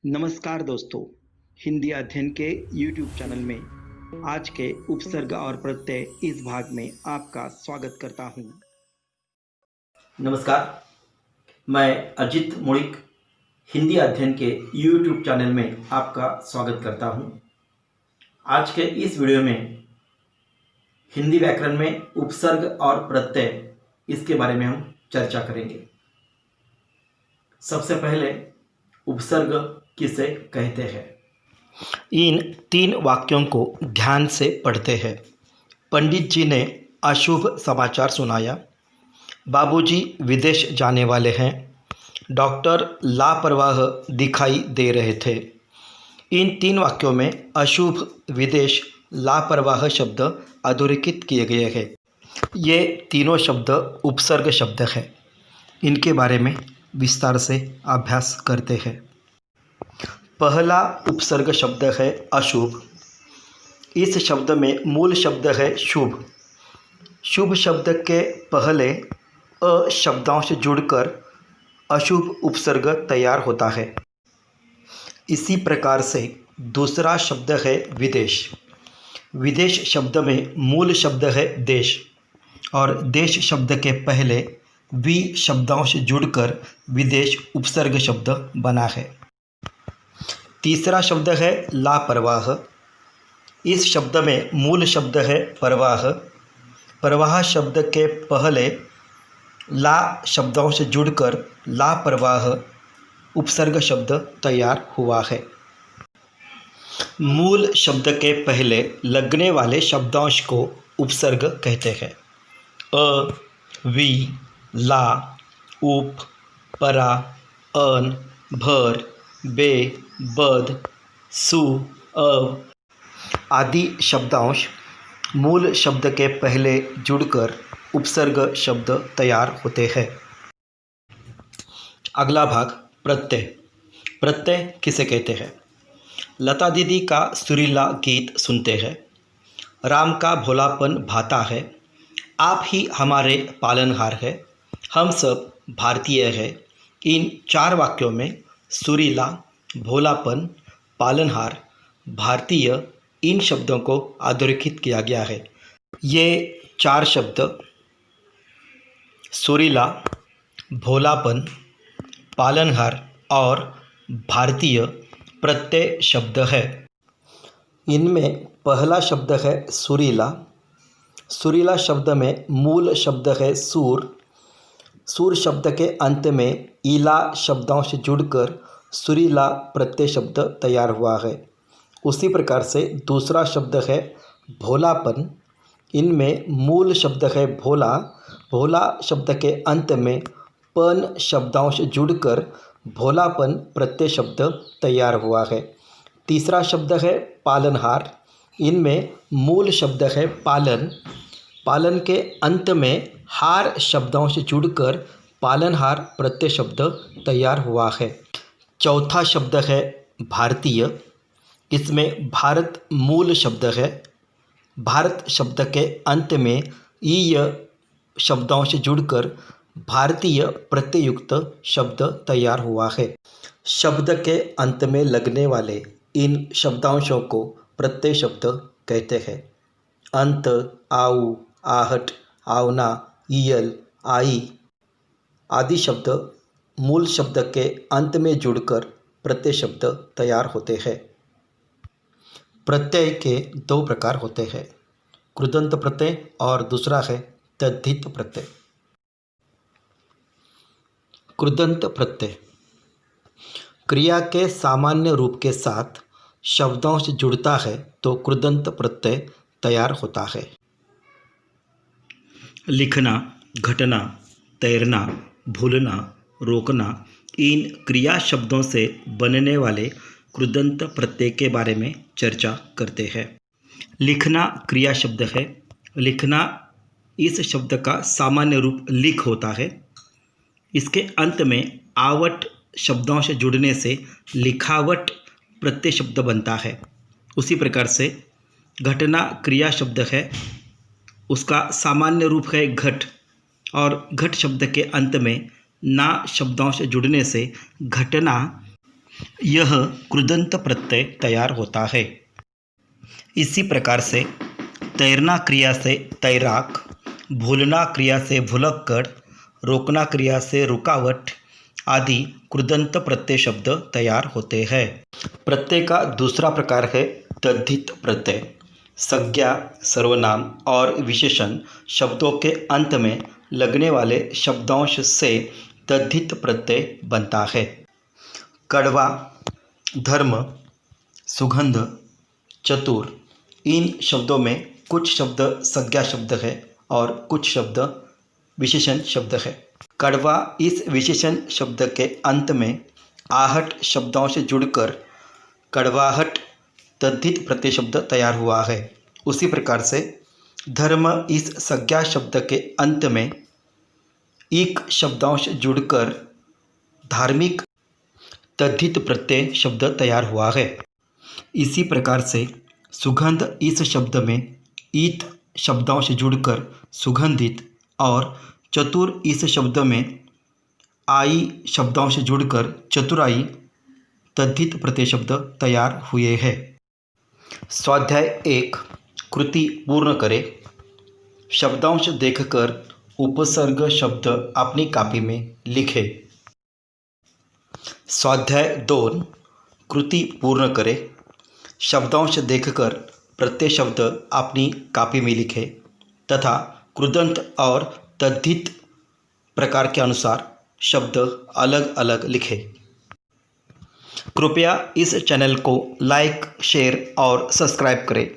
नमस्कार दोस्तों, हिंदी अध्ययन के YouTube चैनल में आज के उपसर्ग और प्रत्यय इस भाग में आपका स्वागत करता हूँ। नमस्कार, मैं अजित मुड़िक हिंदी अध्ययन के YouTube चैनल में आपका स्वागत करता हूँ। आज के इस वीडियो में हिंदी व्याकरण में उपसर्ग और प्रत्यय इसके बारे में हम चर्चा करेंगे। सबसे पहले उपसर्ग किसे कहते हैं? इन 3 वाक्यों को ध्यान से पढ़ते हैं। पंडित जी ने अशुभ समाचार सुनाया। बाबूजी विदेश जाने वाले हैं। डॉक्टर लापरवाह दिखाई दे रहे थे। इन 3 वाक्यों में अशुभ, विदेश, लापरवाह शब्द अधोरेखित किए गए हैं। ये तीनों शब्द उपसर्ग शब्द हैं। इनके बारे में विस्तार से अभ्यास करते हैं। पहला उपसर्ग शब्द है अशुभ। इस शब्द में मूल शब्द है शुभ। शुभ शब्द के पहले अ शब्दांश जुड़कर अशुभ उपसर्ग तैयार होता है। इसी प्रकार से दूसरा शब्द है विदेश। विदेश शब्द में मूल शब्द है देश और देश शब्द के पहले वि शब्दांश जुड़कर विदेश उपसर्ग शब्द बना है। तीसरा शब्द है लापरवाह। इस शब्द में मूल शब्द है परवाह। परवाह शब्द के पहले ला शब्दांश जुड़कर लापरवाह उपसर्ग शब्द तैयार हुआ है। मूल शब्द के पहले लगने वाले शब्दांश को उपसर्ग कहते हैं। अ, वि, ला, उप, परा, अन, भर, बे, बद, सु, अव आदि शब्दांश मूल शब्द के पहले जुड़कर उपसर्ग शब्द तैयार होते हैं। अगला भाग प्रत्यय। प्रत्यय किसे कहते हैं? लता दीदी का सुरीला गीत सुनते हैं। राम का भोलापन भाता है। आप ही हमारे पालनहार है। हम सब भारतीय हैं। इन 4 वाक्यों में सुरीला, भोलापन, पालनहार, भारतीय इन शब्दों को अधोरेखित किया गया है। ये 4 शब्द सुरीला, भोलापन, पालनहार और भारतीय प्रत्यय शब्द है। इनमें पहला शब्द है सुरीला। सुरीला शब्द में मूल शब्द है सूर। सूर शब्द के अंत में ईला शब्दांश जुड़कर सुरीला प्रत्यय शब्द तैयार हुआ है। उसी प्रकार से दूसरा शब्द है भोलापन। इनमें मूल शब्द है भोला। भोला शब्द के अंत में पन शब्दांश जुड़कर भोलापन प्रत्यय शब्द तैयार हुआ है। तीसरा शब्द है पालनहार। इनमें मूल शब्द है पालन। पालन के अंत में हार शब्दांश जुड़कर पालनहार प्रत्यय शब्द तैयार हुआ है। चौथा शब्द है भारतीय। इसमें भारत मूल शब्द है। भारत शब्द के अंत में ईय शब्दांश जुड़कर भारतीय प्रत्ययुक्त शब्द तैयार हुआ है। शब्द के अंत में लगने वाले इन शब्दांशों को प्रत्यय शब्द कहते हैं। अंत, आउ, आहट, आवना, ईयल, आई आदि शब्द मूल शब्द के अंत में जुड़कर प्रत्यय शब्द तैयार होते हैं। प्रत्यय के 2 प्रकार होते हैं, कृदंत प्रत्यय और दूसरा है तद्धित प्रत्यय। कृदंत प्रत्यय क्रिया के सामान्य रूप के साथ शब्दांश जुड़ता है तो कृदंत प्रत्यय तैयार होता है। लिखना, घटना, तैरना, भूलना, रोकना इन क्रिया शब्दों से बनने वाले कृदंत प्रत्यय के बारे में चर्चा करते हैं। लिखना क्रिया शब्द है। लिखना इस शब्द का सामान्य रूप लिख होता है। इसके अंत में आवट शब्दांश जुड़ने से लिखावट प्रत्यय शब्द बनता है। उसी प्रकार से घटना क्रिया शब्द है। उसका सामान्य रूप है घट और घट शब्द के अंत में ना शब्दांश जुड़ने से घटना यह कृदंत प्रत्यय तैयार होता है। इसी प्रकार से तैरना क्रिया से तैराक, भूलना क्रिया से भुलक्कड़, रोकना क्रिया से रुकावट आदि कृदंत प्रत्यय शब्द तैयार होते हैं। प्रत्यय का दूसरा प्रकार है तद्धित प्रत्यय। संज्ञा, सर्वनाम और विशेषण शब्दों के अंत में लगने वाले शब्दांश से तद्धित प्रत्यय बनता है। कड़वा, धर्म, सुगंध, चतुर इन शब्दों में कुछ शब्द संज्ञा शब्द है और कुछ शब्द विशेषण शब्द है। कड़वा इस विशेषण शब्द के अंत में आहट शब्दांश जुड़कर कड़वाहट तद्धित प्रत्यय शब्द तैयार हुआ है। उसी प्रकार से धर्म इस संज्ञा शब्द के अंत में ईक शब्दांश जुड़कर धार्मिक तद्धित प्रत्यय शब्द तैयार हुआ है। इसी प्रकार से सुगंध इस शब्द में ईत शब्दांश जुड़कर सुगंधित और चतुर इस शब्द में आई शब्दांश जुड़कर चतुराई तद्धित प्रत्यय शब्द तैयार हुए हैं। स्वाध्याय 1 कृति पूर्ण करें। शब्दांश देखकर उपसर्ग शब्द अपनी कॉपी में लिखें। स्वाध्याय 2 कृति पूर्ण करें। शब्दांश देखकर प्रत्यय शब्द अपनी कॉपी में लिखें तथा कृदंत और तद्धित प्रकार के अनुसार शब्द अलग अलग लिखें। कृपया इस चैनल को लाइक, शेयर और सब्सक्राइब करें।